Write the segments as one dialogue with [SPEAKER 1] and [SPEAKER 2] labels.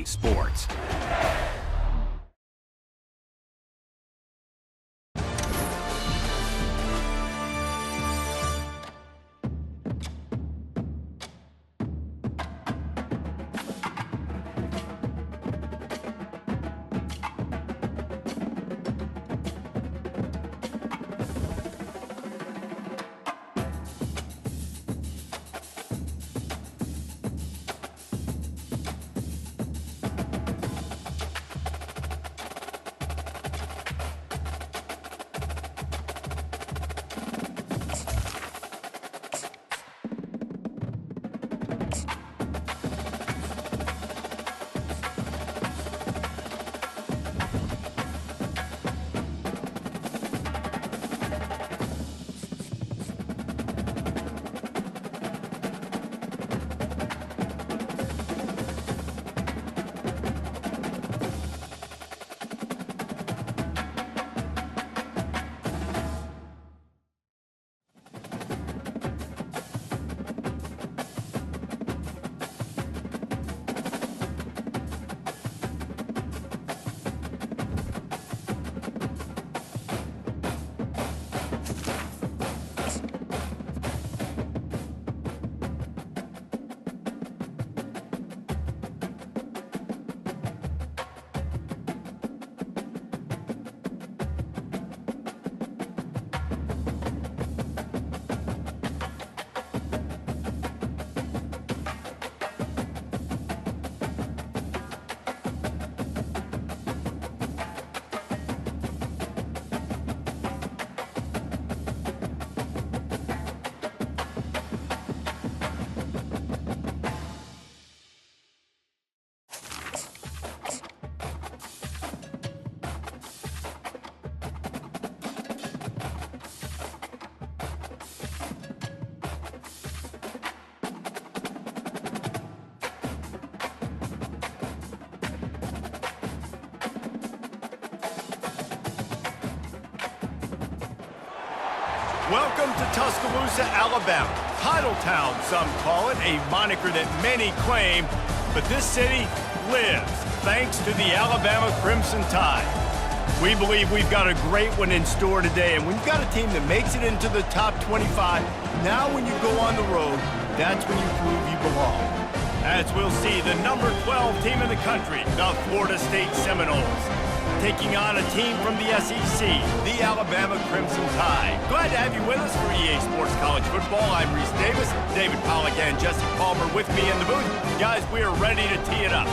[SPEAKER 1] sports. Welcome to Tuscaloosa, Alabama. Titletown, some call it, a moniker that many claim, but this city lives thanks to the Alabama Crimson Tide. We believe we've got a great one in store today, and when you've got a team that makes it into the top 25, now when you go on the road, that's when you prove you belong. As we'll see, the number 12 team in the country, the Florida State Seminoles, taking on a team from the SEC, the Alabama Crimson Tide. Glad to have you with us for EA Sports College Football. I'm Reese Davis, David Pollack and Jesse Palmer with me in the booth. Guys, we are ready to tee it up.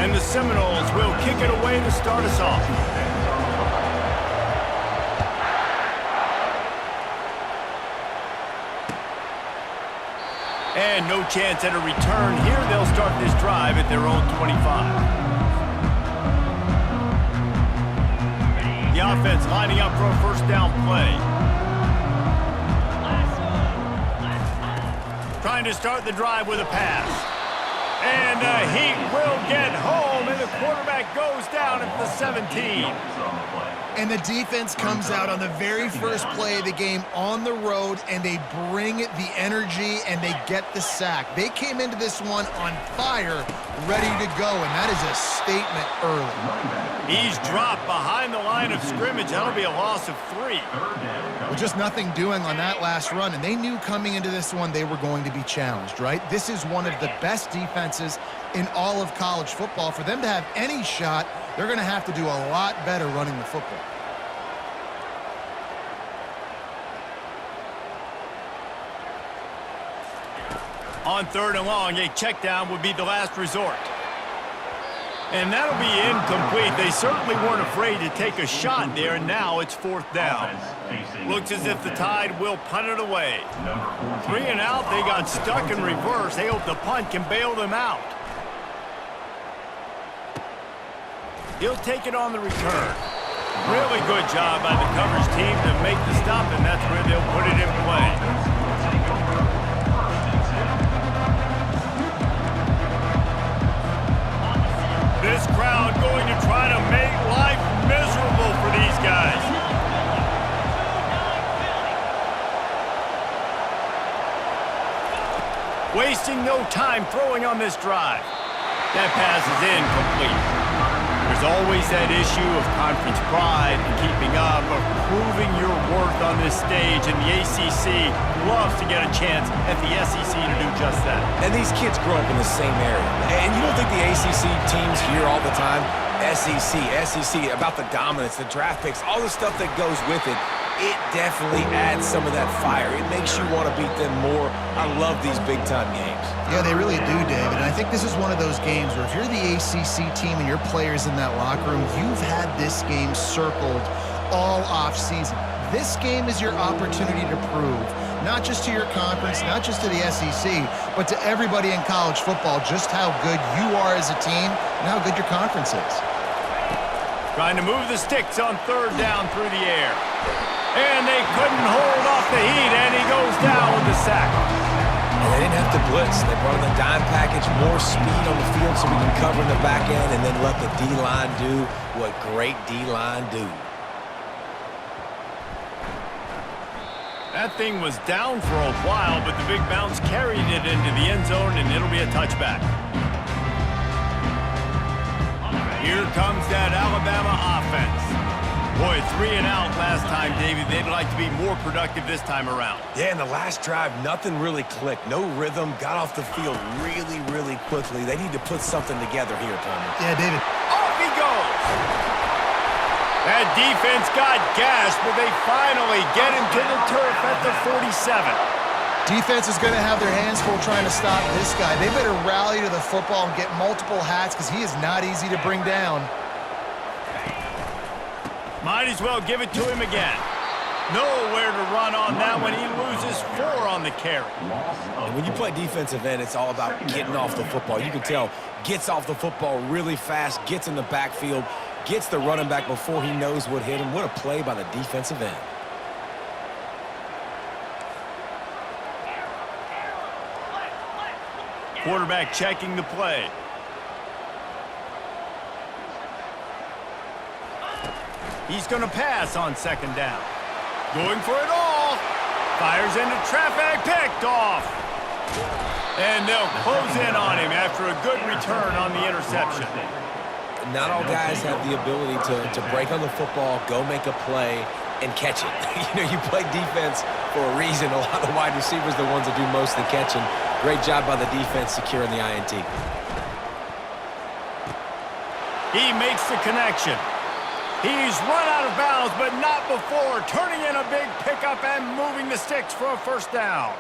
[SPEAKER 1] And the Seminoles will kick it away to start us off. And no chance at a return here. They'll start this drive at their own 25. The offense lining up for a first down play. Trying to start the drive with a pass. And he will get home, and the quarterback goes down at the 17.
[SPEAKER 2] And the defense comes out on the very first play of the game on the road, and they bring the energy, and they get the sack. They came into this one on fire, ready to go, and that is a statement early.
[SPEAKER 1] He's dropped behind the line of scrimmage. That'll be a loss of 3.
[SPEAKER 2] With just nothing doing on that last run, and they knew coming into this one they were going to be challenged, right? This is one of the best defenses in all of college football. For them to have any shot, they're going to have to do a lot better running the football.
[SPEAKER 1] On 3rd and long, a check down would be the last resort. And that'll be incomplete. They certainly weren't afraid to take a shot there, and now it's 4th down. Looks as if the Tide will punt it away. 3 and out, they got stuck in reverse. They hope the punt can bail them out. He'll take it on the return. Really good job by the coverage team to make the stop, and that's where they'll put it in play. This crowd going to try to make life miserable for these guys. wasting no time throwing on this drive. That pass is incomplete. There's always that issue of conference pride and keeping up, of proving your worth on this stage, and the ACC loves to get a chance at the SEC to do just that.
[SPEAKER 3] And these kids grow up in the same area. And you don't think the ACC teams hear all the time, SEC, about the dominance, the draft picks, all the stuff that goes with it. It definitely adds some of that fire. It makes you want to beat them more. I love these big-time games.
[SPEAKER 2] Yeah, they really do, David. And I think this is one of those games where if you're the ACC team and your players in that locker room, you've had this game circled all off-season. This game is your opportunity to prove, not just to your conference, not just to the SEC, but to everybody in college football, just how good you are as a team and how good your conference is.
[SPEAKER 1] Trying to move the sticks on third down through the air. And they couldn't hold off the heat, and he goes down with the sack.
[SPEAKER 3] And they didn't have to blitz. They brought in the dime package, more speed on the field so we can cover in the back end and then let the D-line do what great D-line do.
[SPEAKER 1] That thing was down for a while, but the big bounce carried it into the end zone, and it'll be a touchback. Here comes that Alabama offense. Boy, 3 and out last time, David. They'd like to be more productive this time around.
[SPEAKER 3] Yeah, in the last drive, nothing really clicked. No rhythm, got off the field really, really quickly. They need to put something together here, Palmer.
[SPEAKER 2] Yeah, David.
[SPEAKER 1] Off he goes! That defense got gashed, but they finally get him to the turf at the 47.
[SPEAKER 2] Defense is going to have their hands full trying to stop this guy. They better rally to the football and get multiple hats because he is not easy to bring down.
[SPEAKER 1] Might as well give it to him again. Nowhere to run on that one. He loses 4 on the carry.
[SPEAKER 3] And when you play defensive end, it's all about getting off the football. You can tell, gets off the football really fast, gets in the backfield, gets the running back before he knows what hit him. What a play by the defensive end.
[SPEAKER 1] Quarterback checking the play. He's going to pass on second down. Going for it all. Fires into traffic, picked off. And they'll close in on him after a good return on the interception.
[SPEAKER 3] Not all guys have the ability to break on the football, go make a play, and catch it. You know, you play defense for a reason. A lot of the wide receivers are the ones that do most of the catching. Great job by the defense securing the INT.
[SPEAKER 1] He makes the connection. He's run out of bounds, but not before turning in a big pickup and moving the sticks for a first down.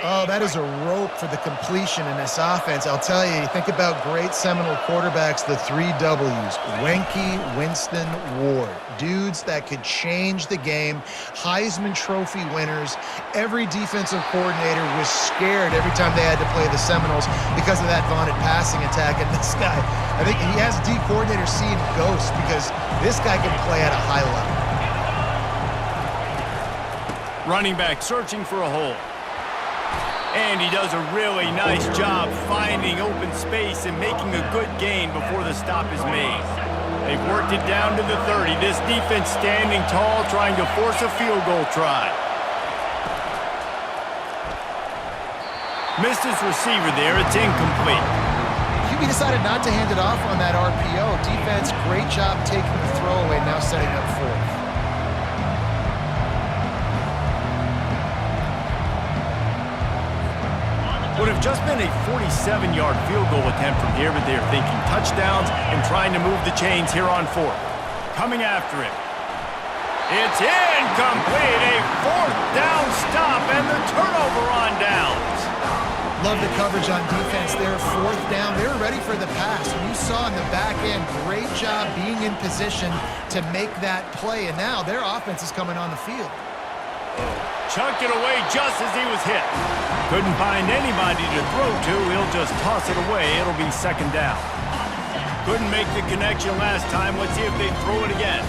[SPEAKER 2] Oh, that is a rope for the completion in this offense. I'll tell you, think about great Seminole quarterbacks, the 3 W's. Wenke, Winston, Ward. Dudes that could change the game. Heisman Trophy winners. Every defensive coordinator was scared every time they had to play the Seminoles because of that vaunted passing attack. And this guy, I think he has D coordinator seeing ghosts because this guy can play at a high level.
[SPEAKER 1] Running back searching for a hole. And he does a really nice job finding open space and making a good gain before the stop is made. They've worked it down to the 30. This defense standing tall, trying to force a field goal try. Missed his receiver there. It's incomplete.
[SPEAKER 2] QB decided not to hand it off on that RPO. Defense, great job taking the throwaway, now setting up 4th.
[SPEAKER 1] Would have just been a 47-yard field goal attempt from here, but they're thinking touchdowns and trying to move the chains here on 4th. Coming after it. It's incomplete. A 4th down stop and the turnover on downs.
[SPEAKER 2] Love the coverage on defense there. 4th down. They were ready for the pass. And you saw in the back end, great job being in position to make that play. And now their offense is coming on the field.
[SPEAKER 1] Chucked it away just as he was hit. Couldn't find anybody to throw to. He'll just toss it away. It'll be second down. Couldn't make the connection last time. Let's see if they throw it again.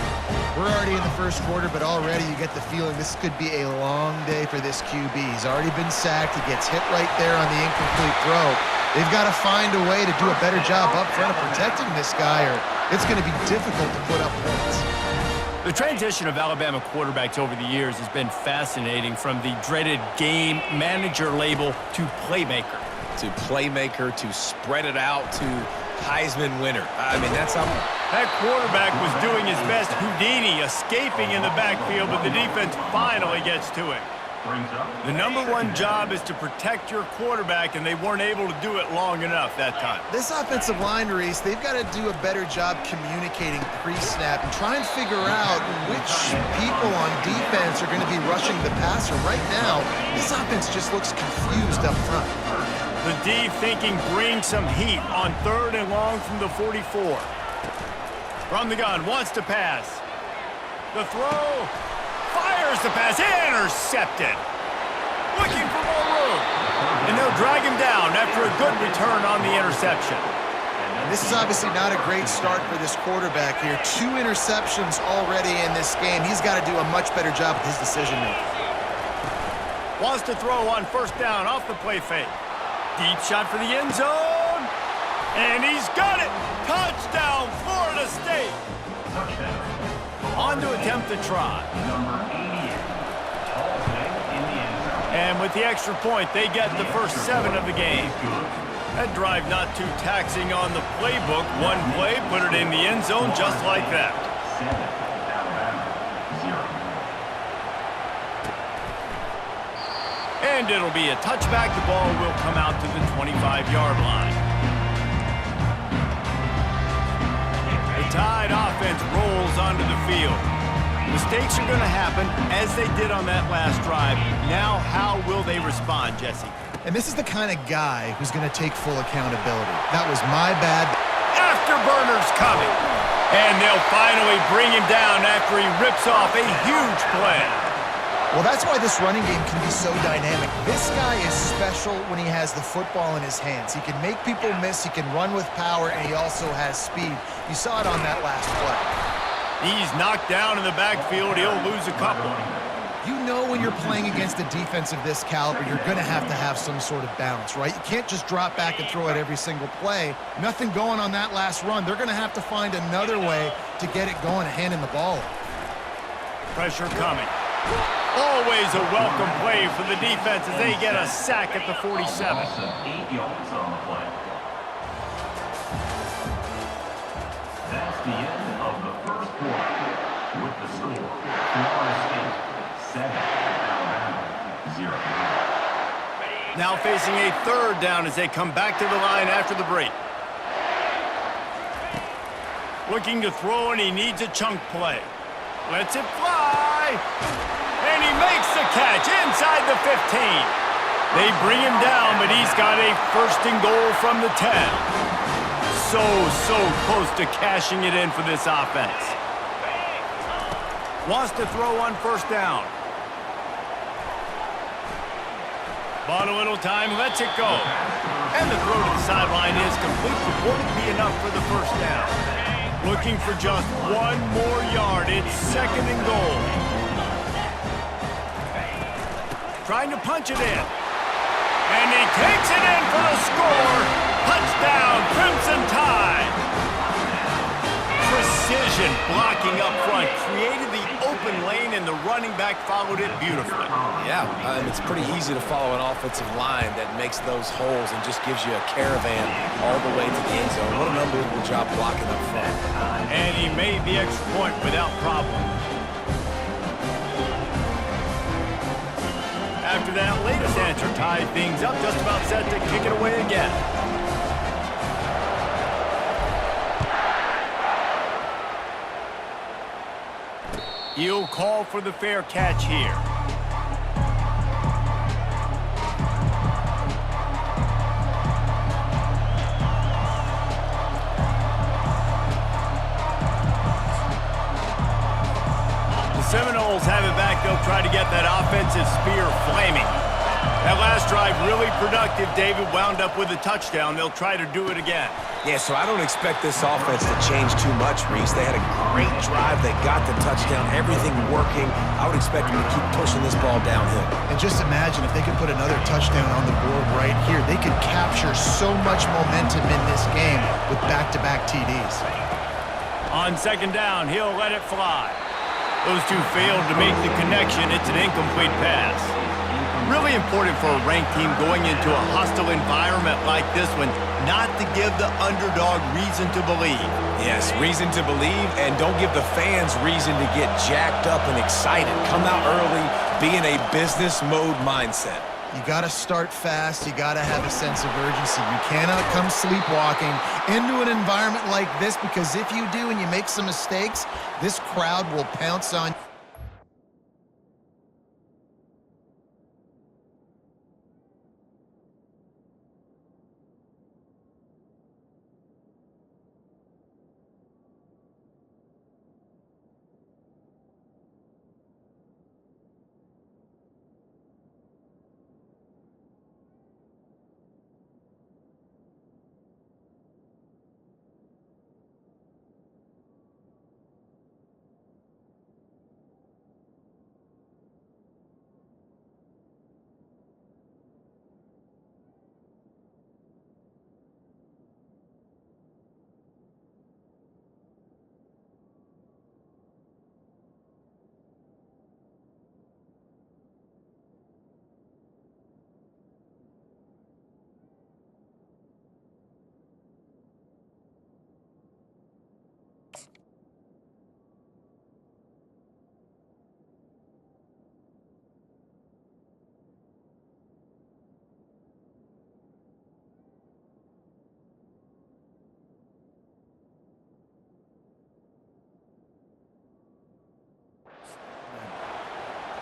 [SPEAKER 2] We're already in the first quarter, but already you get the feeling this could be a long day for this QB. He's already been sacked. He gets hit right there on the incomplete throw. They've got to find a way to do a better job up front of protecting this guy, or it's going to be difficult to put up points.
[SPEAKER 1] The transition of Alabama quarterbacks over the years has been fascinating, from the dreaded game manager label to playmaker.
[SPEAKER 3] to playmaker to spread it out to Heisman winner. I mean, that's how...
[SPEAKER 1] That quarterback was doing his best Houdini, escaping in the backfield, but the defense finally gets to him. The #1 job is to protect your quarterback, and they weren't able to do it long enough that time.
[SPEAKER 2] This offensive line, Reese, they've got to do a better job communicating pre-snap and try and figure out which people on defense are going to be rushing the passer. Right now, this offense just looks confused up front.
[SPEAKER 1] The D thinking bring some heat on 3rd and long from the 44. From the gun, wants to pass. The throw. Fires the pass, intercepted. Looking for more room. And they'll drag him down after a good return on the interception.
[SPEAKER 2] This is obviously not a great start for this quarterback here. 2 interceptions already in this game. He's got to do a much better job with his decision-making.
[SPEAKER 1] Wants to throw on 1st down off the play fake. Deep shot for the end zone. And he's got it. Touchdown, Florida State. On to attempt the try. And with the extra point, they get the first 7 of the game. That drive not too taxing on the playbook. One play, put it in the end zone just like that. And it'll be a touchback. The ball will come out to the 25-yard line. The Tide offense rolls onto the field. Mistakes are going to happen, as they did on that last drive. Now, how will they respond, Jesse?
[SPEAKER 2] And this is the kind of guy who's going to take full accountability. That was my bad.
[SPEAKER 1] Afterburners coming. And they'll finally bring him down after he rips off a huge play.
[SPEAKER 2] Well, that's why this running game can be so dynamic. This guy is special when he has the football in his hands. He can make people miss, he can run with power, and he also has speed. You saw it on that last play.
[SPEAKER 1] He's knocked down in the backfield. He'll lose a couple.
[SPEAKER 2] You know when you're playing against a defense of this caliber, you're going to have some sort of balance, right? You can't just drop back and throw it every single play. Nothing going on that last run. They're going to have to find another way to get it going and handing the ball off.
[SPEAKER 1] Pressure coming. Always a welcome play for the defense as they get a sack at the 47.
[SPEAKER 4] 8 yards on the play. That's the end of the first quarter. With the score, Florida State 7, Alabama 0.
[SPEAKER 1] Now facing a 3rd down as they come back to the line after the break. Looking to throw, and he needs a chunk play. Lets it fly. And he makes the catch inside the 15. They bring him down, but he's got a 1st and goal from the 10. So close to cashing it in for this offense. Wants to throw on 1st down. Bought a little time, lets it go. And the throw to the sideline is complete, but won't be enough for the 1st down. Looking for just 1 more yard. It's 2nd and goal. Trying to punch it in. And he takes it in for the score. Touchdown, Crimson Tide. Precision blocking up front. Created the open lane, and the running back followed it beautifully.
[SPEAKER 3] Yeah, it's pretty easy to follow an offensive line that makes those holes and just gives you a caravan all the way to the end zone. What an unbelievable job blocking up front.
[SPEAKER 1] And he made the extra point without problem. After that latest answer tied things up, just about set to kick it away again. He'll call for the fair catch here. Seminoles have it back. They'll try to get that offensive spear flaming. That last drive really productive. David wound up with a touchdown. They'll try to do it again.
[SPEAKER 3] Yeah, so I don't expect this offense to change too much, Reese. They had a great drive. They got the touchdown. Everything working. I would expect them to keep pushing this ball downhill.
[SPEAKER 2] And just imagine if they could put another touchdown on the board right here. They could capture so much momentum in this game with back-to-back TDs.
[SPEAKER 1] On 2nd down, he'll let it fly. Those two failed to make the connection. It's an incomplete pass. Really important for a ranked team going into a hostile environment like this one, not to give the underdog reason to believe.
[SPEAKER 3] Yes, reason to believe, and don't give the fans reason to get jacked up and excited. Come out early, be in a business mode mindset.
[SPEAKER 2] You got to start fast. You got to have a sense of urgency. You cannot come sleepwalking into an environment like this, because if you do and you make some mistakes, this crowd will pounce on you.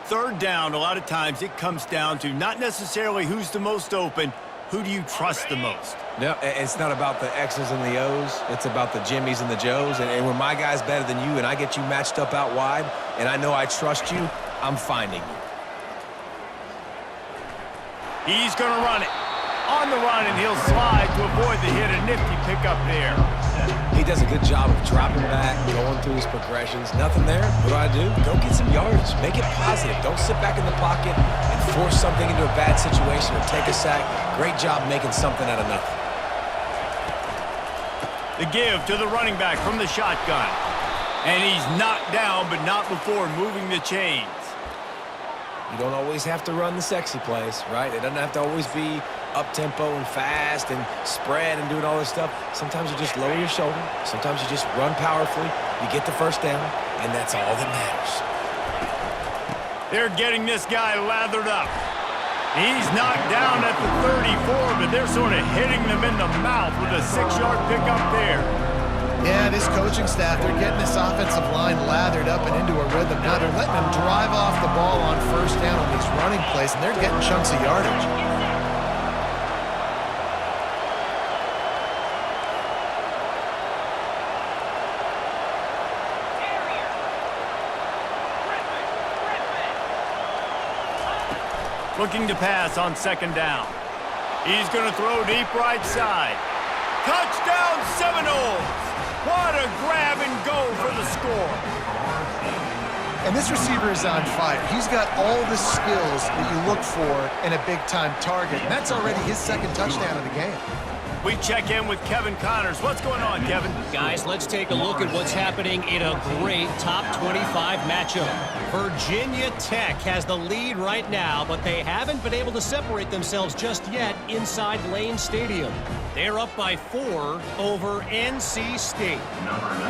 [SPEAKER 1] Third down, a lot of times it comes down to not necessarily who's the most open, who do you trust the most?
[SPEAKER 3] No, it's not about the X's and the O's. It's about the Jimmys and the Joes. And when my guy's better than you and I get you matched up out wide and I know I trust you, I'm finding you.
[SPEAKER 1] He's going to run it. On the run, and he'll slide to avoid the hit. A nifty pickup there.
[SPEAKER 3] He does a good job of dropping back, going through his progressions. Nothing there. What do? Go get some yardage. Make it positive. Don't sit back in the pocket and force something into a bad situation or take a sack. Great job making something out of nothing.
[SPEAKER 1] The give to the running back from the shotgun. And he's knocked down, but not before moving the chains.
[SPEAKER 3] You don't always have to run the sexy plays, right? It doesn't have to always be up-tempo and fast and spread and doing all this stuff. Sometimes you just lower your shoulder. Sometimes you just run powerfully. You get the first down, and that's all that matters.
[SPEAKER 1] They're getting this guy lathered up. He's knocked down at the 34, but they're sort of hitting them in the mouth with a 6-yard pickup there.
[SPEAKER 2] Yeah, this coaching staff, they're getting this offensive line lathered up and into a rhythm. Now they're letting them drive off the ball on first down on these running plays, and they're getting chunks of yardage.
[SPEAKER 1] Looking to pass on second down. He's going to throw deep right side. Touchdown Seminoles! What a grab and go for the score.
[SPEAKER 2] And this receiver is on fire. He's got all the skills that you look for in a big-time target. And that's already his second touchdown of the game.
[SPEAKER 1] We check in with Kevin Connors. What's going on, Kevin?
[SPEAKER 5] Guys, let's take a look at what's happening in a great top 25 matchup. Virginia Tech has the lead right now, but they haven't been able to separate themselves just yet inside Lane Stadium. They're up by 4 over NC State.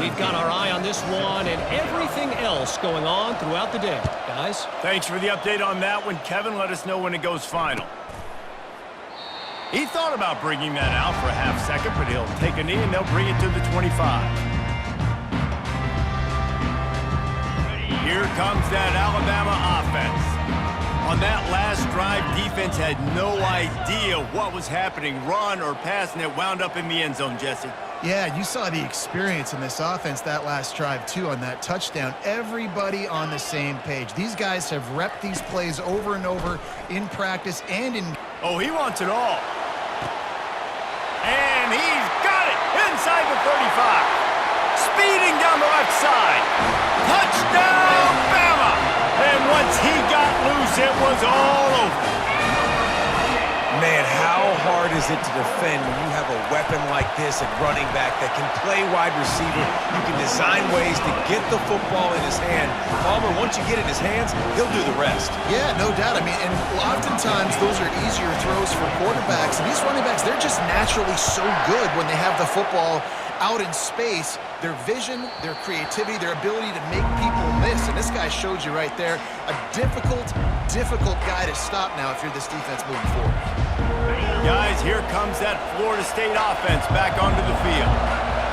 [SPEAKER 5] We've got our eye on this one and everything else going on throughout the day. Guys?
[SPEAKER 1] Thanks for the update on that one, Kevin. Let us know when it goes final. He thought about bringing that out for a half second, but he'll take a knee and they'll bring it to the 25. Here comes that Alabama offense. On that last drive, defense had no idea what was happening, run or pass, and it wound up in the end zone, Jesse.
[SPEAKER 2] Yeah, you saw the experience in this offense that last drive, too, on that touchdown. Everybody on the same page. These guys have repped these plays over and over in practice and in...
[SPEAKER 1] Oh, he wants it all. And he's got it inside the 35. Speeding down the left side. Touchdown, Bama! And once he got loose, it was all over.
[SPEAKER 3] Man, how hard is it to defend when you have a weapon like this at running back that can play wide receiver? You can design ways to get the football in his hand. Palmer, once you get it in his hands, he'll do the rest.
[SPEAKER 2] Yeah, no doubt. I mean, and oftentimes those are easier throws for quarterbacks. And these running backs, they're just naturally so good when they have the football out in space. Their vision, their creativity, their ability to make people miss. And this guy showed you right there, a difficult guy to stop now if you're this defense moving forward.
[SPEAKER 1] Guys, here comes that Florida State offense back onto the field.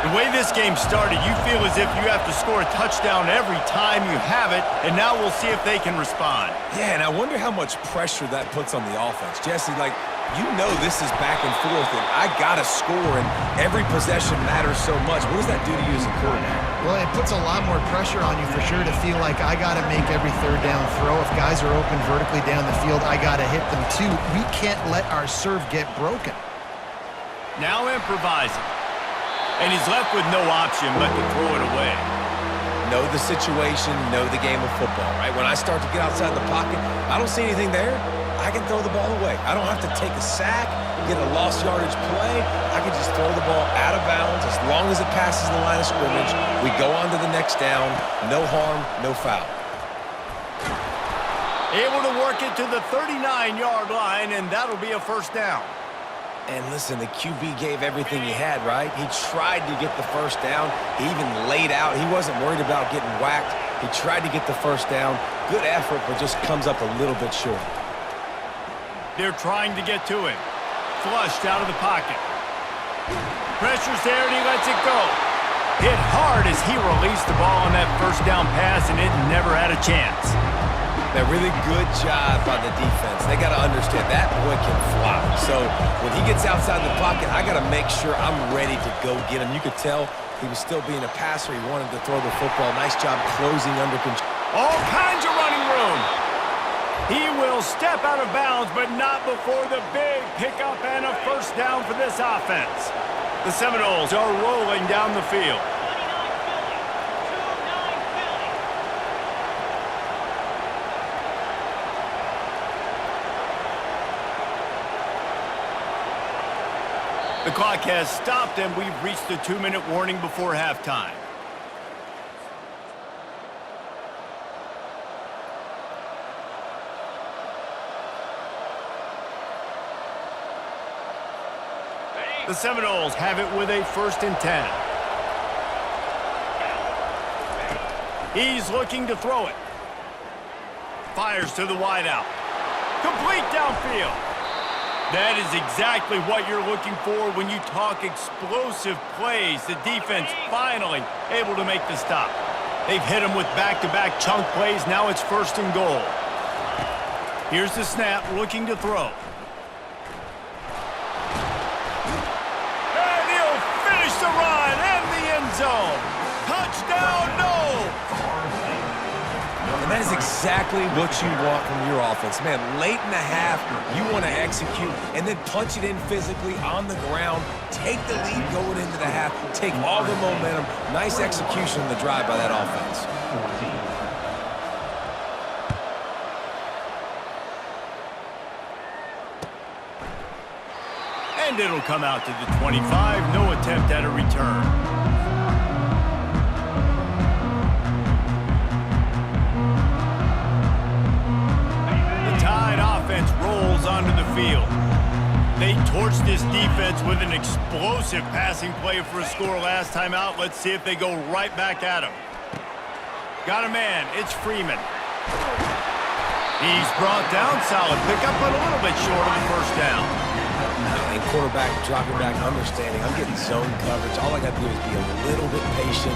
[SPEAKER 1] The way this game started, you feel as if you have to score a touchdown every time you have it, and now we'll see if they can respond.
[SPEAKER 3] Yeah, and I wonder how much pressure that puts on the offense. Jesse, like, you know this is back and forth, and I got to score, and every possession matters so much. What does that do to you as a quarterback?
[SPEAKER 2] Well, it puts a lot more pressure on you for sure to feel like I got to make every third down throw. If guys are open vertically down the field, I got to hit them too. We can't let our serve get broken.
[SPEAKER 1] Now improvising. And he's left with no option but to throw it away.
[SPEAKER 3] Know the situation, know the game of football, right? When I start to get outside the pocket, I don't see anything there. I can throw the ball away. I don't have to take a sack, get a lost yardage play. I can just throw the ball out of bounds as long as it passes the line of scrimmage. We go on to the next down. No harm, no foul.
[SPEAKER 1] Able to work it to the 39-yard line, and that'll be a first down.
[SPEAKER 3] And listen, the QB gave everything he had, right? He tried to get the first down. He even laid out. He wasn't worried about getting whacked. He tried to get the first down. Good effort, but just comes up a little bit short.
[SPEAKER 1] They're trying to get to him. Flushed out of the pocket. Pressure's there, and he lets it go. Hit hard as he released the ball on that first down pass, and it never had a chance.
[SPEAKER 3] A really good job by the defense. They got to understand that boy can fly. So when he gets outside the pocket, I got to make sure I'm ready to go get him. You could tell he was still being a passer. He wanted to throw the football. Nice job closing under control.
[SPEAKER 1] All kinds of running room. He will step out of bounds, but not before the big pickup and a first down for this offense. The Seminoles are rolling down the field. The clock has stopped, and we've reached the 2-minute warning before halftime. The Seminoles have it with a 1st and 10. He's looking to throw it. Fires to the wideout. Complete downfield. That is exactly what you're looking for when you talk explosive plays. The defense finally able to make the stop. They've hit him with back-to-back chunk plays. Now it's 1st and goal. Here's the snap, looking to throw. And he'll finish the run and the end zone. Touchdown, no!
[SPEAKER 3] And that is exactly what you want from your offense. Man, late in the half, you want to execute and then punch it in physically on the ground. Take the lead going into the half. Take all the momentum. Nice execution on the drive by that offense.
[SPEAKER 1] And it'll come out to the 25. No attempt at a return. Rolls onto the field. They torched this defense with an explosive passing play for a score last time out. Let's see if they go right back at him. Got a man. It's Freeman. He's brought down. Solid pickup, but a little bit short of the first down.
[SPEAKER 3] And quarterback dropping back, understanding. I'm getting zone coverage. All I got to do is be a little bit patient,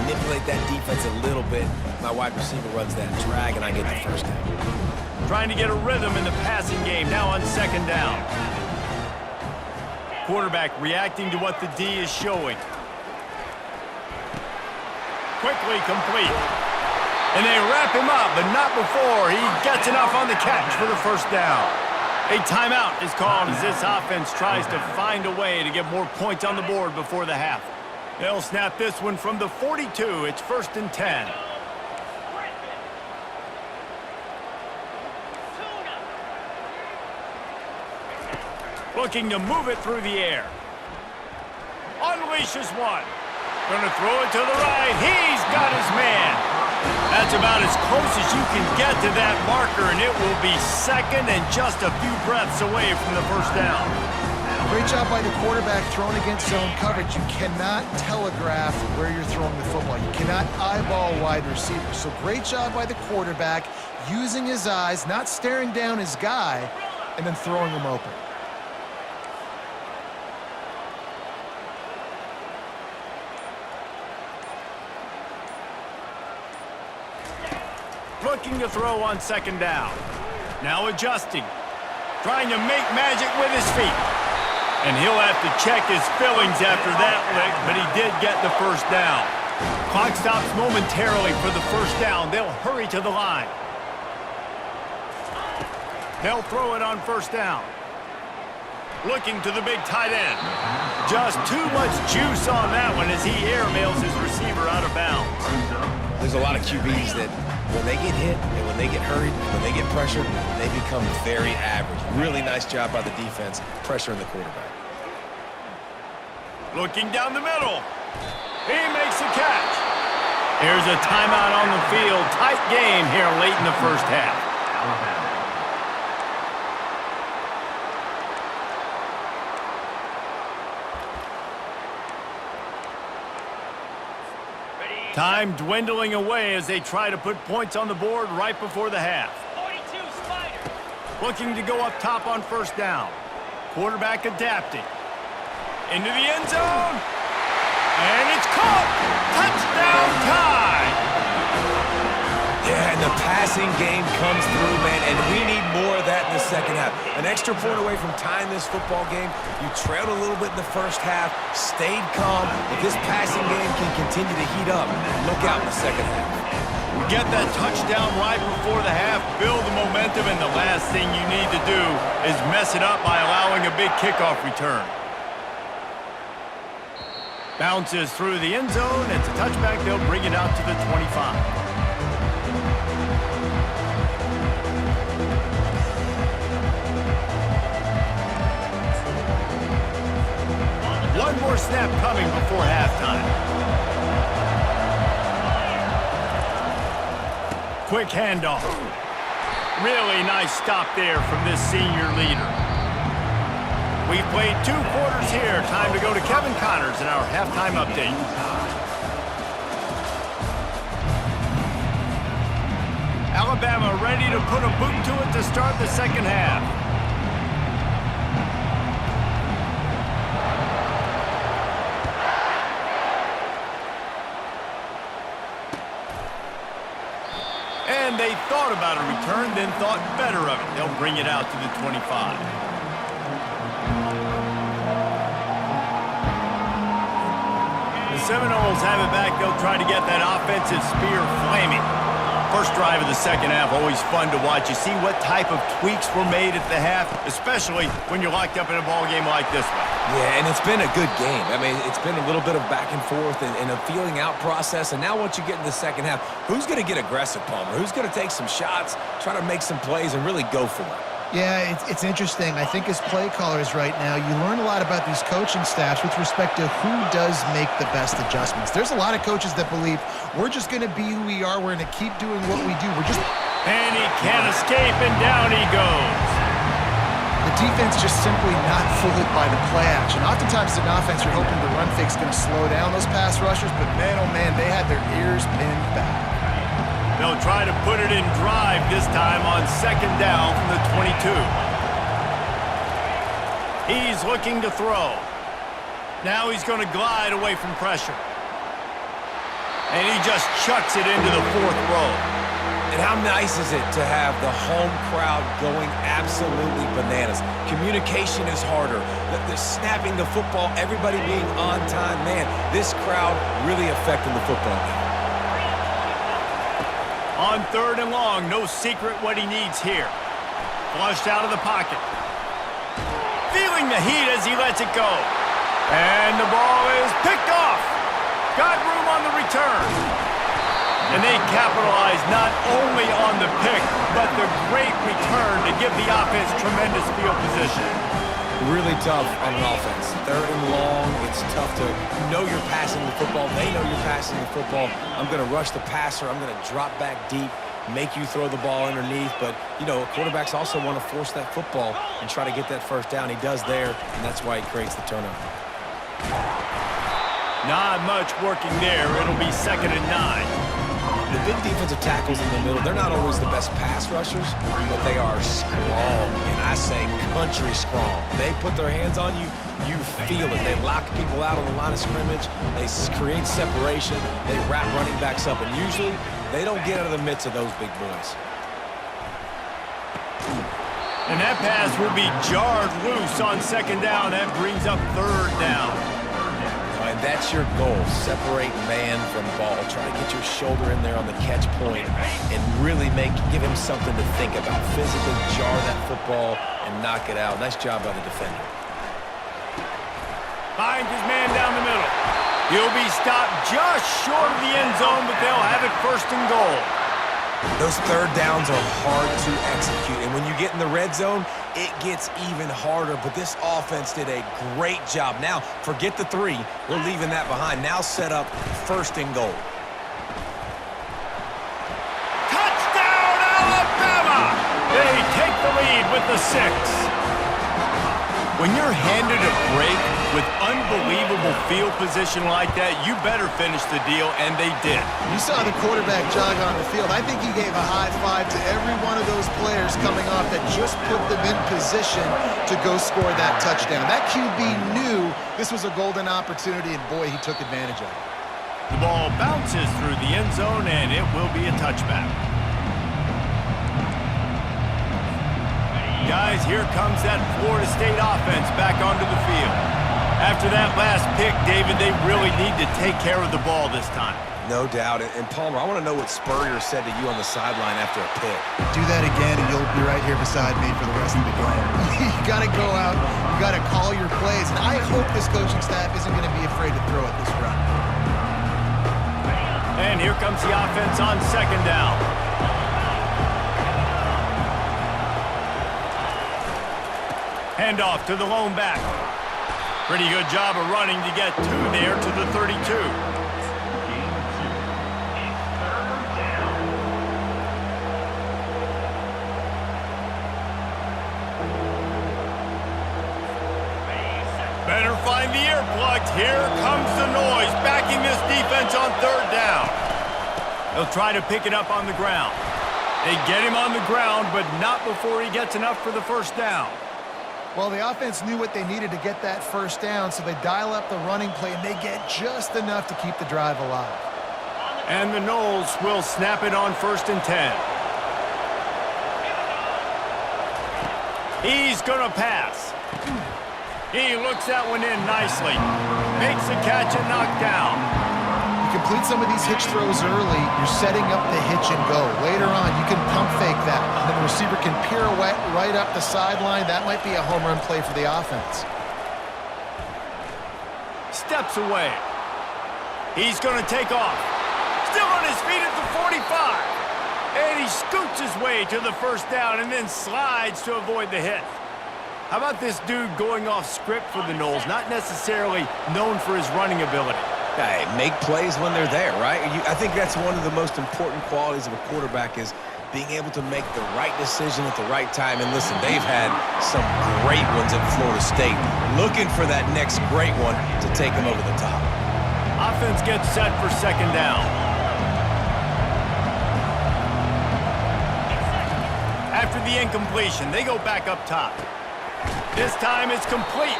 [SPEAKER 3] manipulate that defense a little bit. My wide receiver runs that drag, and I get the first down.
[SPEAKER 1] Trying to get a rhythm in the passing game, now on 2nd down. Quarterback reacting to what the D is showing. Quickly complete. And they wrap him up, but not before he gets enough on the catch for the first down. A timeout is called as this offense tries to find a way to get more points on the board before the half. They'll snap this one from the 42. It's 1st and 10. Looking to move it through the air. Unleashes one. Gonna throw it to the right. He's got his man. That's about as close as you can get to that marker, and it will be second and just a few breaths away from the first down.
[SPEAKER 2] Great job by the quarterback throwing against zone coverage. You cannot telegraph where you're throwing the football. You cannot eyeball wide receivers. So great job by the quarterback using his eyes, not staring down his guy, and then throwing him open.
[SPEAKER 1] Looking to throw on second down. Now adjusting. Trying to make magic with his feet. And he'll have to check his fillings after that lick, but he did get the first down. Clock stops momentarily for the first down. They'll hurry to the line. They'll throw it on first down. Looking to the big tight end. Just too much juice on that one as he airmails his receiver out of bounds.
[SPEAKER 3] There's a lot of QBs that when they get hit and when they get hurried, when they get pressured, they become very average. Really nice job by the defense, pressuring the quarterback.
[SPEAKER 1] Looking down the middle. He makes a catch. Here's a timeout on the field. Tight game here late in the first half. Time dwindling away as they try to put points on the board right before the half.
[SPEAKER 5] 42, Spider.
[SPEAKER 1] Looking to go up top on first down. Quarterback adapting. Into the end zone. And it's caught. Touchdown tie.
[SPEAKER 3] Yeah, and the passing game comes through, man, and we need more of that in the second half. An extra point away from tying this football game. You trailed a little bit in the first half, stayed calm. If this passing game can continue to heat up, look out in the second half.
[SPEAKER 1] Get that touchdown right before the half, build the momentum, and the last thing you need to do is mess it up by allowing a big kickoff return. Bounces through the end zone. It's a touchback. They'll bring it out to the 25. One more snap coming before halftime. Quick handoff. Really nice stop there from this senior leader. We've played 2 quarters here. Time to go to Kevin Connors in our halftime update. Alabama ready to put a boot to it to start the second half. And they thought about a return, then thought better of it. They'll bring it out to the 25. The Seminoles have it back. They'll try to get that offensive spear flaming. First drive of the second half, always fun to watch. You see what type of tweaks were made at the half, especially when you're locked up in a ball game like this one.
[SPEAKER 3] Yeah, and it's been a good game. I mean, it's been a little bit of back and forth and a feeling out process. And now once you get in the second half, who's going to get aggressive, Palmer? Who's going to take some shots, try to make some plays, and really go for it?
[SPEAKER 2] Yeah, it's interesting. I think as play callers right now, you learn a lot about these coaching staffs with respect to who does make the best adjustments. There's a lot of coaches that believe we're just going to be who we are. We're going to keep doing what we do.
[SPEAKER 1] And he can't escape, and down he goes.
[SPEAKER 2] The defense just simply not fooled by the play action. Oftentimes as an offense, you're hoping the run fake's going to slow down those pass rushers, but man, oh man, they had their ears pinned back.
[SPEAKER 1] They'll try to put it in drive this time on second down from the 22. He's looking to throw. Now he's going to glide away from pressure. And he just chucks it into the 4th row.
[SPEAKER 3] And how nice is it to have the home crowd going absolutely bananas? Communication is harder. The snapping the football, everybody being on time. Man, this crowd really affecting the football game.
[SPEAKER 1] On 3rd and long, no secret what he needs here. Flushed out of the pocket. Feeling the heat as he lets it go. And the ball is picked off. Got room on the return. And they capitalize not only on the pick, but the great return to give the offense tremendous field position.
[SPEAKER 3] Really tough on an offense. Third and long, it's tough to know you're passing the football. They know you're passing the football. I'm going to rush the passer. I'm going to drop back deep, make you throw the ball underneath. But, you know, quarterbacks also want to force that football and try to get that first down. He does there, and that's why he creates the turnover.
[SPEAKER 1] Not much working there. It'll be 2nd and 9.
[SPEAKER 3] The big defensive tackles in the middle, they're not always the best pass rushers, but they are strong, and I say country strong. They put their hands on you, you feel it. They lock people out on the line of scrimmage. They create separation. They wrap running backs up, and usually they don't get out of the midst of those big boys.
[SPEAKER 1] And that pass will be jarred loose on 2nd down. That brings up 3rd down.
[SPEAKER 3] And that's your goal. Separate man from ball. Try to get your shoulder in there on the catch point and really give him something to think about. Physically jar that football and knock it out. Nice job by the defender.
[SPEAKER 1] Finds his man down the middle. He'll be stopped just short of the end zone, but they'll have it 1st and goal.
[SPEAKER 3] Those 3rd downs are hard to execute, and when you get in the red zone, it gets even harder, but this offense did a great job. Now, forget the 3. We're leaving that behind. Now set up 1st and goal.
[SPEAKER 1] Touchdown, Alabama! They take the lead with the 6. When you're handed a break with unbelievable field position like that, you better finish the deal, and they did.
[SPEAKER 2] You saw the quarterback jog on the field. I think he gave a high five to every one of those players coming off that just put them in position to go score that touchdown. That QB knew this was a golden opportunity, and boy, he took advantage of it.
[SPEAKER 1] The ball bounces through the end zone, and it will be a touchback. Guys, here comes that Florida State offense back onto the field. After that last pick, David, they really need to take care of the ball this time.
[SPEAKER 3] No doubt. And Palmer, I want to know what Spurrier said to you on the sideline after a pick.
[SPEAKER 2] Do that again, and you'll be right here beside me for the rest of the game. You got to go out. You got to call your plays. And I hope this coaching staff isn't going to be afraid to throw at this run.
[SPEAKER 1] And here comes the offense on 2nd down. Handoff to the lone back. Pretty good job of running to get 2 there to the 32. Better find the earplugs. Here comes the noise, backing this defense on 3rd down. They'll try to pick it up on the ground. They get him on the ground, but not before he gets enough for the 1st down.
[SPEAKER 2] Well, the offense knew what they needed to get that 1st down, so they dial up the running play, and they get just enough to keep the drive alive.
[SPEAKER 1] And the Noles will snap it on 1st and 10. He's going to pass. He looks that one in nicely. Makes the catch and knocked down.
[SPEAKER 2] You complete some of these hitch throws early, you're setting up the hitch and go. Later on, you can pump fake that, and then the receiver can pirouette right up the sideline. That might be a home run play for the offense.
[SPEAKER 1] Steps away. He's going to take off. Still on his feet at the 45. And he scoots his way to the 1st down and then slides to avoid the hit. How about this dude going off script for the Noles? Not necessarily known for his running ability.
[SPEAKER 3] Hey, make plays when they're there, right? I think that's one of the most important qualities of a quarterback is being able to make the right decision at the right time. And listen, they've had some great ones at Florida State. Looking for that next great one to take them over the top.
[SPEAKER 1] Offense gets set for 2nd down. After the incompletion, they go back up top. This time it's complete.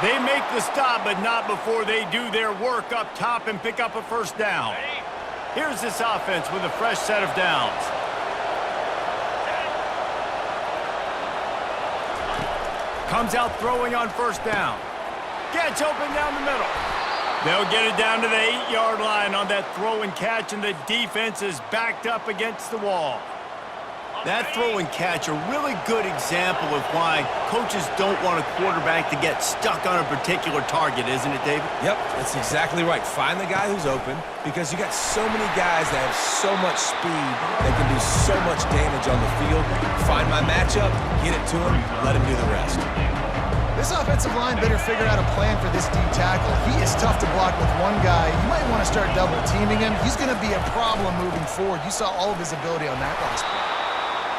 [SPEAKER 1] They make the stop, but not before they do their work up top and pick up a 1st down. Here's this offense with a fresh set of downs. Comes out throwing on 1st down. Gets open down the middle. They'll get it down to the 8-yard line on that throw and catch, and the defense is backed up against the wall. That throw and catch, a really good example of why coaches don't want a quarterback to get stuck on a particular target, isn't it, David?
[SPEAKER 3] Yep, that's exactly right. Find the guy who's open because you got so many guys that have so much speed that can do so much damage on the field. Find my matchup, get it to him, let him do the rest.
[SPEAKER 2] This offensive line better figure out a plan for this D tackle. He is tough to block with one guy. You might want to start double teaming him. He's going to be a problem moving forward. You saw all of his ability on that last play.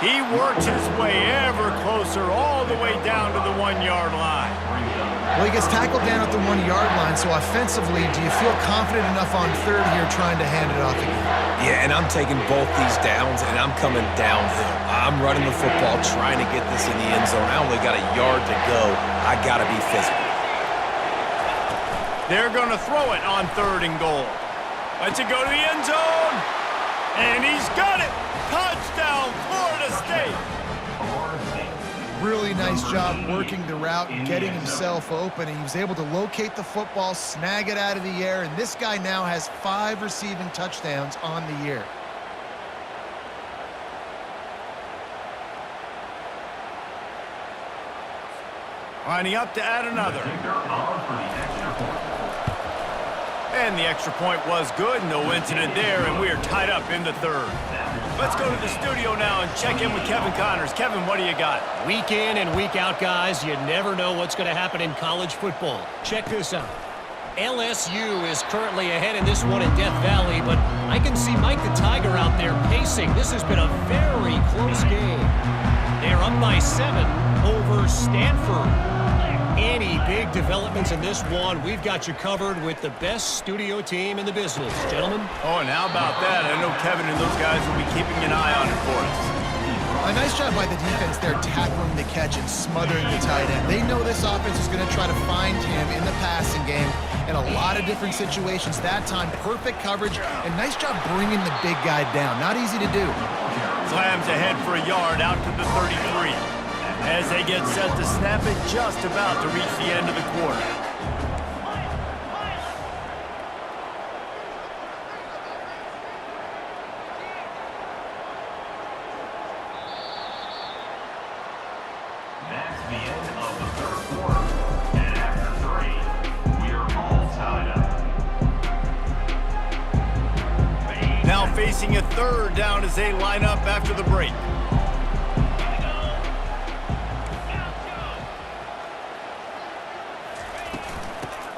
[SPEAKER 1] He works his way ever closer all the way down to the 1-yard line.
[SPEAKER 2] Well, he gets tackled down at the 1-yard line, so offensively, do you feel confident enough on third here trying to hand it off again?
[SPEAKER 3] Yeah, and I'm taking both these downs, and I'm coming downhill. I'm running the football, trying to get this in the end zone. I only got a yard to go. I got to be physical.
[SPEAKER 1] They're going to throw it on 3rd and goal. Let's it go to the end zone. And he's got it. Touchdown, Florida State.
[SPEAKER 2] Really nice job working the route and getting himself open. And he was able to locate the football, snag it out of the air, and this guy now has 5 receiving touchdowns on the year.
[SPEAKER 1] Lining up to add another. And the extra point was good. No incident there, and we are tied up in the 3rd. Let's go to the studio now and check in with Kevin Connors. Kevin, what do you got?
[SPEAKER 5] Week in and week out, guys, you never know what's going to happen in college football. Check this out. LSU is currently ahead in this one in Death Valley, but I can see Mike the Tiger out there pacing. This has been a very close game. They're up by 7 over Stanford. Any big developments in this one, we've got you covered with the best studio team in the business. Gentlemen?
[SPEAKER 1] Oh, and how about that? I know Kevin and those guys will be keeping an eye on it for us.
[SPEAKER 2] A nice job by the defense there tackling the catch and smothering the tight end. They know this offense is going to try to find him in the passing game in a lot of different situations. That time, perfect coverage, and nice job bringing the big guy down. Not easy to do.
[SPEAKER 1] Slams ahead for a yard out to the 33. As they get set to snap it, just about to reach the end of the quarter.
[SPEAKER 4] That's the end of the 3rd quarter. And after 3, we are all tied up.
[SPEAKER 1] Now facing a 3rd down as they line up after the break.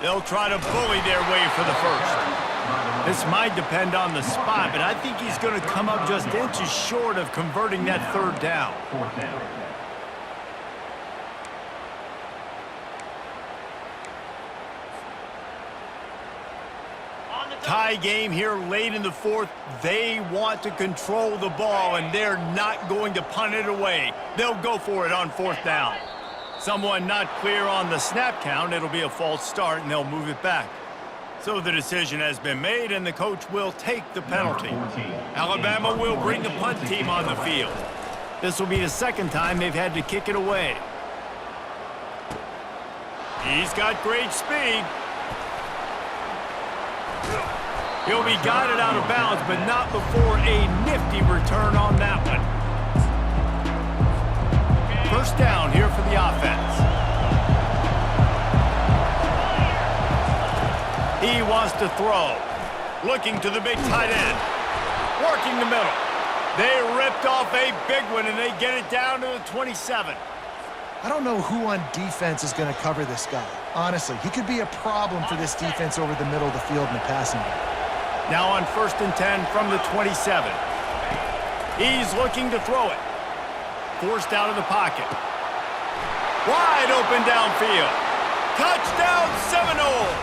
[SPEAKER 1] They'll try to bully their way for the 1st. This might depend on the spot, but I think he's going to come up just inches short of converting that 3rd down.
[SPEAKER 4] 4th down.
[SPEAKER 1] Tie game here late in the 4th. They want to control the ball, and they're not going to punt it away. They'll go for it on 4th down. Someone not clear on the snap count. It'll be a false start, and they'll move it back. So the decision has been made, and the coach will take the penalty. Alabama will bring the punt team on the field. This will be the 2nd time they've had to kick it away. He's got great speed. He'll be guided out of bounds, but not before a nifty return on that one. 1st down here for the offense. He wants to throw. Looking to the big tight end. Working the middle. They ripped off a big one, and they get it down to the 27.
[SPEAKER 2] I don't know who on defense is going to cover this guy. Honestly, he could be a problem for this defense over the middle of the field in the passing game.
[SPEAKER 1] Now on 1st and 10 from the 27. He's looking to throw it. Forced out of the pocket. Wide open downfield. Touchdown Seminoles!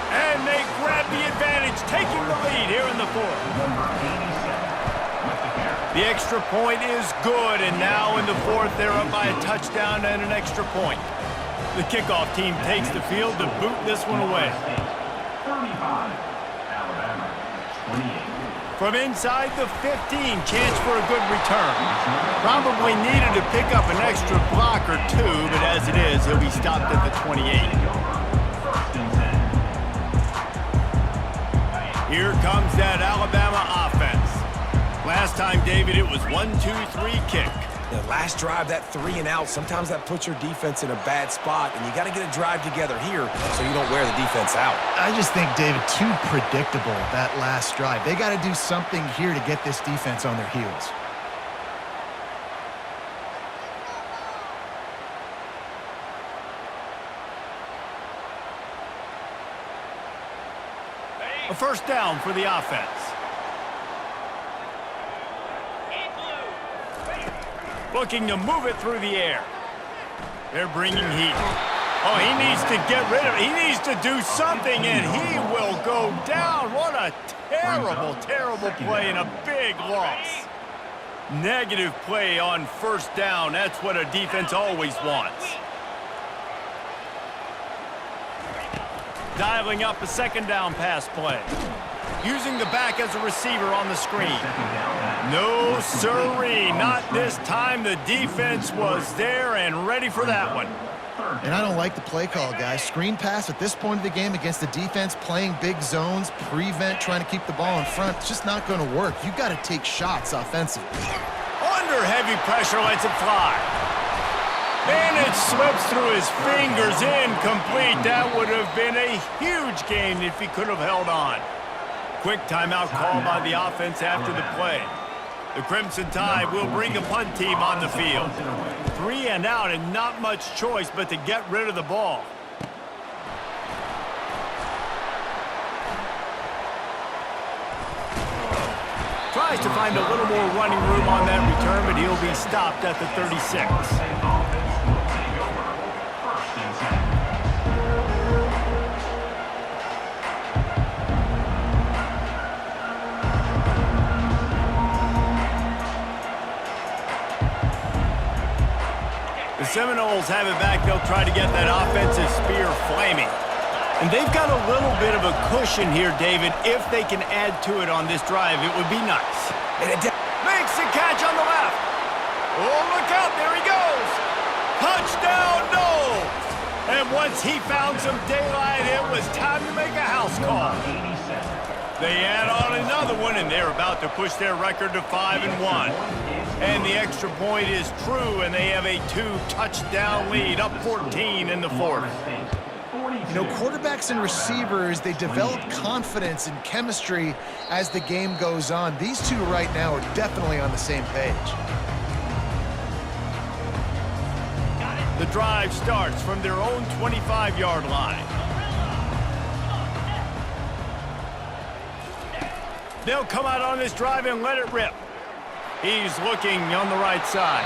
[SPEAKER 1] And they grab the advantage, taking the lead here in the 4th. The extra point is good, and now in the 4th, they're up by a touchdown and an extra point. The kickoff team takes the field to boot this one away.
[SPEAKER 4] 35, Alabama, 28.
[SPEAKER 1] From inside the 15, chance for a good return. Probably needed to pick up an extra block or 2, but as it is, he'll be stopped at the 28. Here comes that Alabama offense. Last time, David, it was 1-2-3 kick.
[SPEAKER 3] The last drive, that 3 and out, sometimes that puts your defense in a bad spot, and you got to get a drive together here so you don't wear the defense out.
[SPEAKER 2] I just think, David, too predictable, that last drive. They got to do something here to get this defense on their heels.
[SPEAKER 1] A first down for the offense. Looking to move it through the air. They're bringing heat. Oh, he needs to get rid of it. He needs to do something, and he will go down. What a terrible, terrible play and a big loss. Negative play on first down. That's what a defense always wants. Dialing up a second down pass play. Using the back as a receiver on the screen. No, sirree, not this time. The defense was there and ready for that one.
[SPEAKER 2] And I don't like the play call, guys. Screen pass at this point of the game against the defense playing big zones, prevent, trying to keep the ball in front. It's just not going to work. You've got to take shots offensively.
[SPEAKER 1] Under heavy pressure, lets it fly. And it slips through his fingers, incomplete. That would have been a huge gain if he could have held on. Quick timeout call by the offense after the play. The Crimson Tide will bring the punt team on the field. 3 and out and not much choice but to get rid of the ball. Tries to find a little more running room on that return, but he'll be stopped at the 36. The Seminoles have it back. They'll try to get that offensive spear flaming. And they've got a little bit of a cushion here, David. If they can add to it on this drive, it would be nice. And it makes the catch on the left. Oh, look out. There he goes. Touchdown, Noles. And once he found some daylight, it was time to make a house call. They add on another one, and they're about to push their record to 5-1. And the extra point is true, and they have a 2-touchdown lead, up 14 in the fourth.
[SPEAKER 2] You know, quarterbacks and receivers, they develop confidence and chemistry as the game goes on. These two right now are definitely on the same page.
[SPEAKER 1] The drive starts from their own 25-yard line. They'll come out on this drive and let it rip. He's looking on the right side.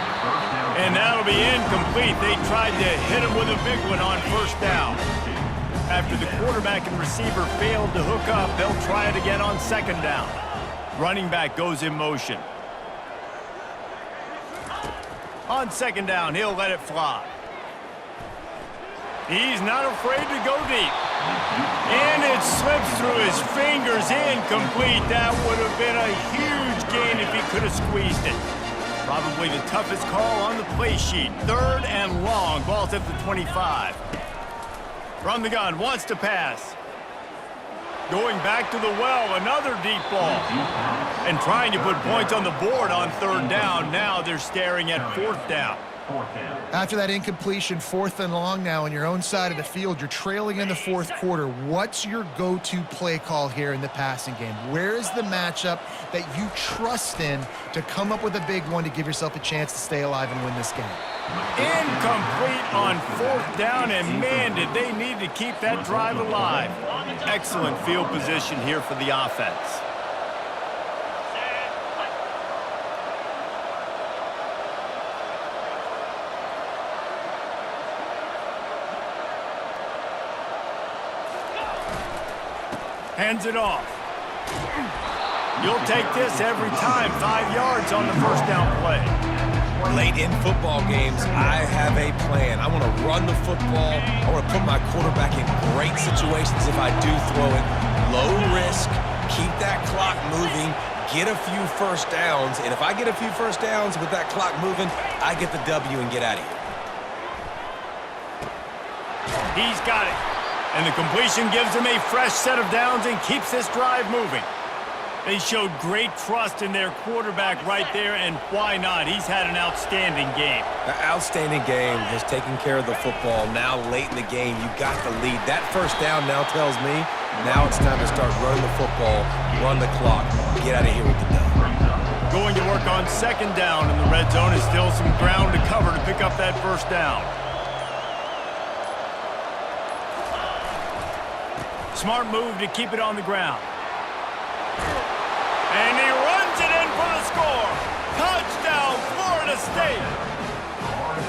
[SPEAKER 1] And that'll be incomplete. They tried to hit him with a big one on first down. After the quarterback and receiver failed to hook up, they'll try it again on second down. Running back goes in motion. On second down, he'll let it fly. He's not afraid to go deep. And it slips through his fingers, incomplete. That would have been a huge gain if he could have squeezed it. Probably the toughest call on the play sheet. 3rd and long, ball's at the 25. From the gun, wants to pass. Going back to the well, another deep ball. And trying to put points on the board on 3rd down. Now they're staring at 4th down.
[SPEAKER 2] After that incompletion, 4th and long now on your own side of the field, you're trailing in the 4th quarter. What's your go-to play call here in the passing game? Where is the matchup that you trust in to come up with a big one to give yourself a chance to stay alive and win this game?
[SPEAKER 1] Incomplete on 4th down, and man, did they need to keep that drive alive. Excellent field position here for the offense. Hands it off. You'll take this every time. 5 yards on the first down play.
[SPEAKER 3] Late in football games, I have a plan. I want to run the football. I want to put my quarterback in great situations if I do throw it. Low risk, keep that clock moving, get a few first downs. And if I get a few first downs with that clock moving, I get the W and get out of here.
[SPEAKER 1] He's got it. And the completion gives him a fresh set of downs and keeps this drive moving. They showed great trust in their quarterback right there, and why not? He's had an outstanding game.
[SPEAKER 3] The outstanding game has taken care of the football. Now, late in the game, you got the lead. That first down now tells me now it's time to start running the football, run the clock, get out of here with the dub.
[SPEAKER 1] Going to work on second down in the red zone. Is still some ground to cover to pick up that first down. Smart move to keep it on the ground.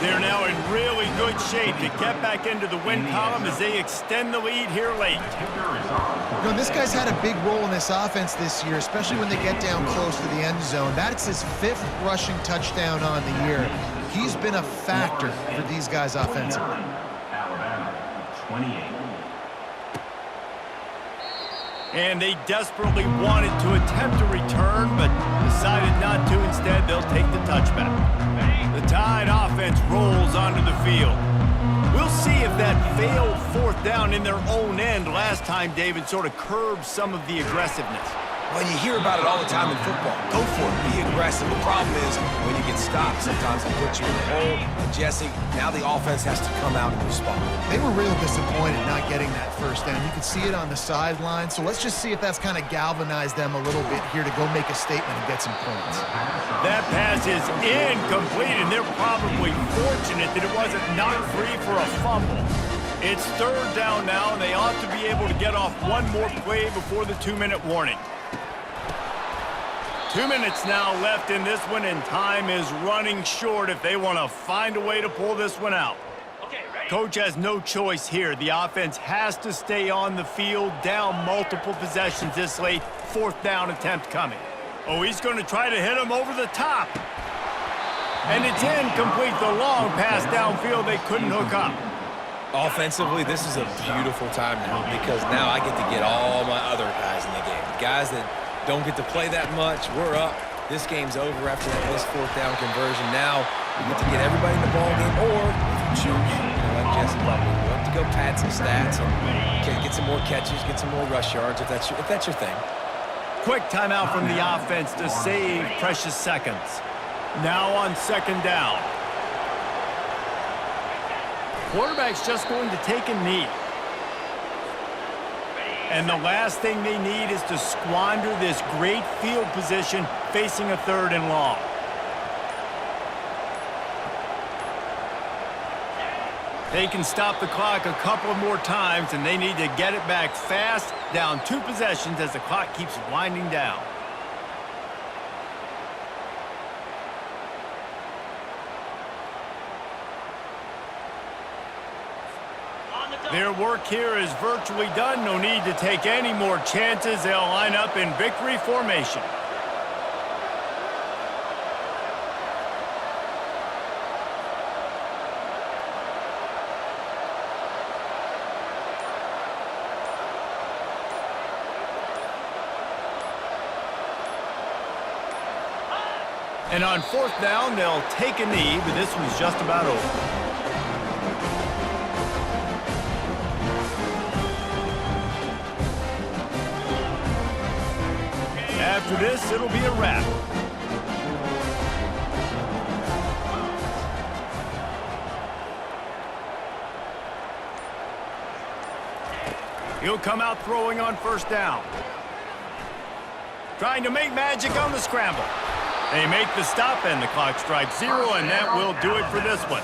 [SPEAKER 1] They're now in really good shape to get back into the win column as they extend the lead here late.
[SPEAKER 2] You know, this guy's had a big role in this offense this year, especially when they get down close to the end zone. That's his 5th rushing touchdown on the year. He's been a factor for these guys offensively.
[SPEAKER 4] Alabama, 28.
[SPEAKER 1] And they desperately wanted to attempt a return, but decided not to. Instead, they'll take the touchback. The Tide offense rolls onto the field. We'll see if that failed 4th down in their own end last time, David, sort of curbed some of the aggressiveness.
[SPEAKER 3] Well, you hear about it all the time in football. Go for it. Be aggressive. The problem is when you get stopped, sometimes it puts you in the hole. And Jesse, now the offense has to come out and respond.
[SPEAKER 2] They were real disappointed not getting that 1st down. You could see it on the sideline. So let's just see if that's kind of galvanized them a little bit here to go make a statement and get some points.
[SPEAKER 1] That pass is incomplete, and they're probably fortunate that it wasn't knocked free for a fumble. It's 3rd down now, and they ought to be able to get off one more play before the 2-minute warning. 2 minutes now left in this one, and time is running short if they want to find a way to pull this one out. Coach has no choice here. The offense has to stay on the field, down multiple possessions this late. 4th down attempt coming. Oh, he's going to try to hit him over the top. And it's incomplete. The long pass downfield they couldn't hook up.
[SPEAKER 3] Offensively, this is a beautiful time now because now I get to get all my other guys in the game. Guys that don't get to play that much. We're up. This game's over after that missed 4th down conversion. Now we get to get everybody in the ball game, or if you choose, like Jesse probably, you have to go pad some stats and get some more catches, get some more rush yards if that's your thing.
[SPEAKER 1] Quick timeout from the offense to save precious seconds. Now on 2nd down. Quarterback's just going to take a knee. And the last thing they need is to squander this great field position facing a 3rd and long. They can stop the clock a couple of more times, and they need to get it back fast, down 2 possessions as the clock keeps winding down. Their work here is virtually done. No need to take any more chances. They'll line up in victory formation. And on 4th down, they'll take a knee, but this one's just about over. After this, it'll be a wrap. He'll come out throwing on 1st down. Trying to make magic on the scramble. They make the stop, and the clock strikes 0, and that will do it for this one.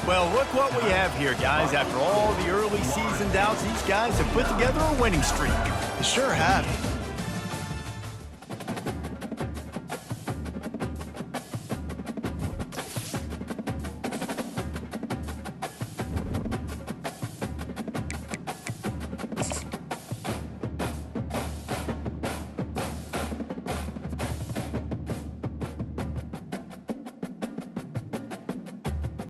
[SPEAKER 1] Well, look what we have here, guys. After all the early season doubts, these guys have put together a winning streak.
[SPEAKER 2] They sure have.